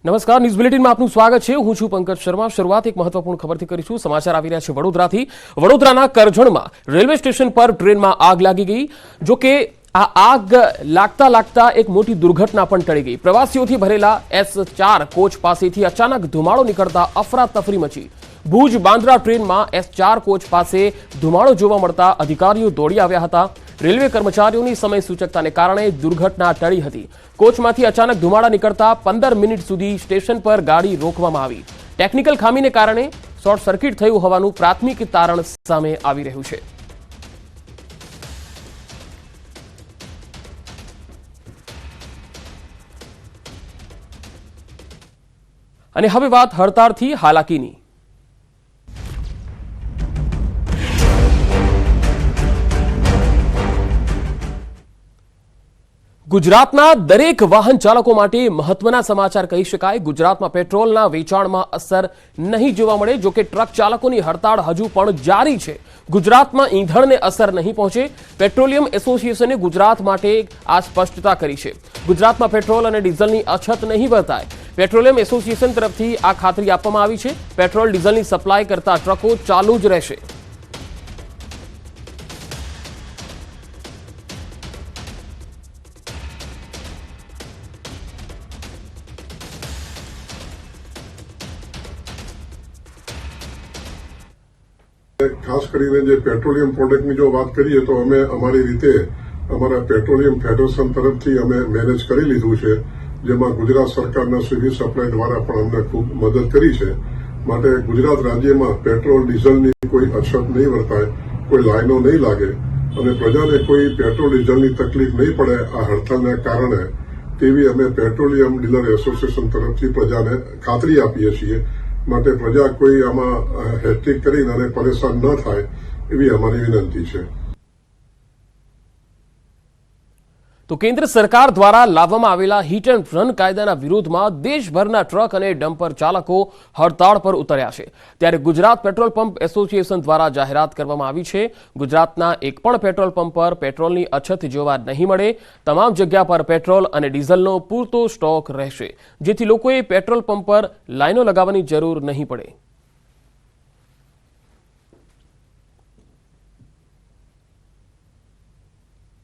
નમસ્કાર, ન્યૂઝ બુલેટિનમાં આપનું સ્વાગત છે। હું છું પંકજ શર્મા। શરૂઆત એક મહત્વપૂર્ણ ખબરથી કરીશું। સમાચાર આવી રહ્યા છે વડોદરાથી। વડોદરાના કરજણમાં રેલવે સ્ટેશન પર ટ્રેનમાં આગ લાગી ગઈ। જો કે આ આગ લાગતા એક મોટી દુર્ઘટના પણ ટળી ગઈ। પ્રવાસીઓથી ભરેલા S4 કોચ પાસેથી અચાનક ધુમાડો નીકળતા અફરાતફરી મચી। ભુજ બાંદ્રા ટ્રેનમાં S4 કોચ પાસે ધુમાડો જોવા મળતા અધિકારીઓ દોડી આવ્યા હતા। રેલવે કર્મચારીઓની સમય સૂચકતાને કારણે દુર્ઘટના ટળી હતી। કોચમાંથી અચાનક ધુમાડા નીકળતા 15 મિનિટ સુધી સ્ટેશન પર ગાડી રોકવામાં આવી। ટેકનિકલ ખામીને કારણે શોર્ટ સર્કિટ થયું હોવાનું પ્રાથમિક તારણ સામે આવી રહ્યું છે। અને હવે વાત હડતાળથી હાલાકીની। ગુજરાતના દરેક વાહન ચાલકો માટે મહત્વના સમાચાર કહી શકાય। ગુજરાતમાં પેટ્રોલના વેચાણમાં અસર નહીં જોવા મળે। જો કે ટ્રક ચાલકોની હડતાળ હજુ પણ જારી છે। ગુજરાતમાં ઈંધણને અસર નહીં પહોંચે। પેટ્રોલિયમ એસોસિએશને ગુજરાત માટે આ સ્પષ્ટતા કરી છે। ગુજરાતમાં પેટ્રોલ અને ડીઝલની અછત નહીં વર્તાય। પેટ્રોલિયમ એસોસિએશન તરફથી આ ખાતરી આપવામાં આવી છે। પેટ્રોલ ડીઝલની સપ્લાય કરતા ટ્રકો ચાલુ જ રહેશે। ખાસ કરીને જે પેટ્રોલિયમ પ્રોડક્ટની જો વાત કરીએ તો અમે અમારી રીતે અમારા પેટ્રોલિયમ ફેડરેશન તરફથી અમે મેનેજ કરી લીધું છે, જેમાં ગુજરાત સરકારના સિવિલ સપ્લાય દ્વારા પણ અમને ખૂબ મદદ કરી છે। માટે ગુજરાત રાજ્યમાં પેટ્રોલ ડીઝલની કોઈ અછત નહીં વર્તાય, કોઈ લાઈનો નહીં લાગે અને પ્રજાને કોઈ પેટ્રોલ ડીઝલની તકલીફ નહીં પડે આ હડતાલના કારણે, તેવી અમે પેટ્રોલિયમ ડીલર એસોસિએશન તરફથી પ્રજાને ખાતરી આપીએ છીએ। માટે પ્રજા કોઈ આમાં હેટ્રિક કરીને અને પરેશાન ન થાય એવી અમારી વિનંતી છે। તો કેન્દ્ર સરકાર દ્વારા લાવવામાં આવેલા હિટ એન્ડ રન કાયદાના વિરોધમાં દેશભરના ટ્રક અને ડમ્પર ચાલકો હડતાળ પર ઉતર્યા છે। ત્યારે ગુજરાત પેટ્રોલ પંપ એસોસિએશન દ્વારા જાહેરાત કરવામાં આવી છે। ગુજરાતના એક પણ પેટ્રોલ પંપ પર પેટ્રોલની અછત જોવા નહીં મળે। તમામ જગ્યા પર પેટ્રોલ અને ડીઝલનો પૂરતો સ્ટોક રહેશે, જેથી લોકોએ પેટ્રોલ પંપ પર લાઈનો લગાવવાની જરૂર નહીં પડે।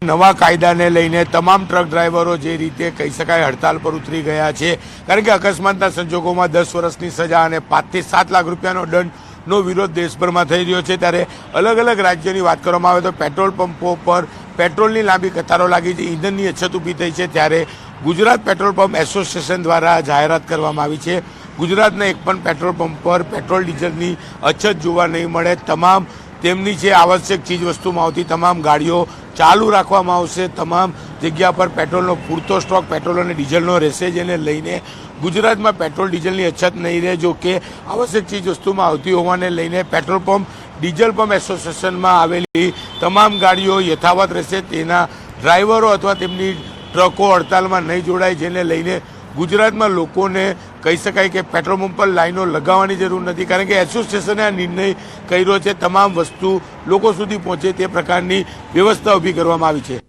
નવા કાયદાને લઈને તમામ ટ્રક ડ્રાઈવરો જે રીતે કહી શકાય હડતાલ પર ઉતરી ગયા છે, કારણ કે અકસ્માતના સંજોગોમાં 10 વર્ષની સજા અને 5 થી 7 લાખ રૂપિયાનો દંડનો વિરોધ દેશભરમાં થઈ રહ્યો છે। ત્યારે અલગ અલગ રાજ્યોની વાત કરવામાં આવે તો પેટ્રોલ પંપો પર પેટ્રોલની લાંબી કતારો લાગી છે, ઈંધણની અછત ઊભી થઈ છે। ત્યારે ગુજરાત પેટ્રોલ પંપ એસોસિએશન દ્વારા જાહેરાત કરવામાં આવી છે। ગુજરાતના એક પણ પેટ્રોલ પંપ પર પેટ્રોલ ડીઝલની અછત જોવા નહીં મળે। તમામ તેમની જે આવશ્યક ચીજ વસ્તુમાં આવતી તમામ ગાડીઓ ચાલુ રાખવામાં આવશે। તમામ જગ્યા પર પેટ્રોલનો પૂરતો સ્ટોક પેટ્રોલ અને ડીઝલનો રહેશે, જેને લઈને ગુજરાતમાં પેટ્રોલ ડીઝલની અછત નહીં રહે। જો કે આવશ્યક ચીજ વસ્તુમાં આવતી હોવાને લઈને પેટ્રોલ પંપ ડીઝલ પંપ એસોસિએશનમાં આવેલી તમામ ગાડીઓ યથાવત રહેશે। તેના ડ્રાઈવરો અથવા તેમની ટ્રકો હડતાલમાં નહીં જોડાય, જેને લઈને ગુજરાતમાં લોકોને કહી શકાય કે પેટ્રોલ પંપ પર લાઈનો લગાવવાની જરૂર નથી, કારણ કે એસોસિએશને આ નિર્ણય કર્યો છે। તમામ વસ્તુ લોકો સુધી પહોંચે તે પ્રકારની વ્યવસ્થા ઊભી કરવામાં આવી છે।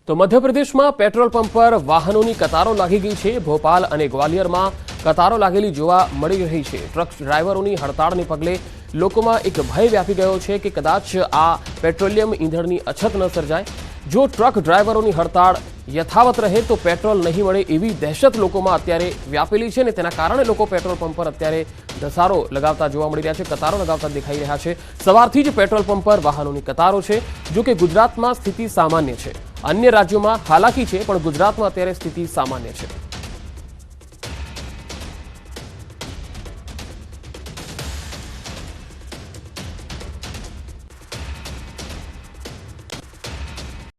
તો મધ્યપ્રદેશમાં પેટ્રોલ પંપ પર વાહનોની કતારો લાગી ગઈ છે। ભોપાલ અને ગ્વાલિયરમાં કતારો લાગેલી જોવા મળી રહી છે। ટ્રક ડ્રાઈવરોની હડતાળને પગલે લોકોમાં એક ભય વ્યાપી ગયો છે કે કદાચ આ પેટ્રોલિયમ ઈંધણની અછત ન સર્જાય। જો ટ્રક ડ્રાઈવરોની હડતાળ યથાવત રહે તો પેટ્રોલ નહીં મળે એવી દહેશત લોકોમાં અત્યારે વ્યાપેલી છે ને તેના કારણે લોકો પેટ્રોલ પંપ પર અત્યારે ધસારો લગાવતા જોવા મળી રહ્યા છે, કતારો લગાવતા દેખાઈ રહ્યા છે। સવારથી જ પેટ્રોલ પંપ પર વાહનોની કતારો છે। જો કે ગુજરાતમાં સ્થિતિ સામાન્ય છે। અન્ય રાજ્યોમાં હાલાકી છે, પણ ગુજરાતમાં અત્યારે સ્થિતિ સામાન્ય છે।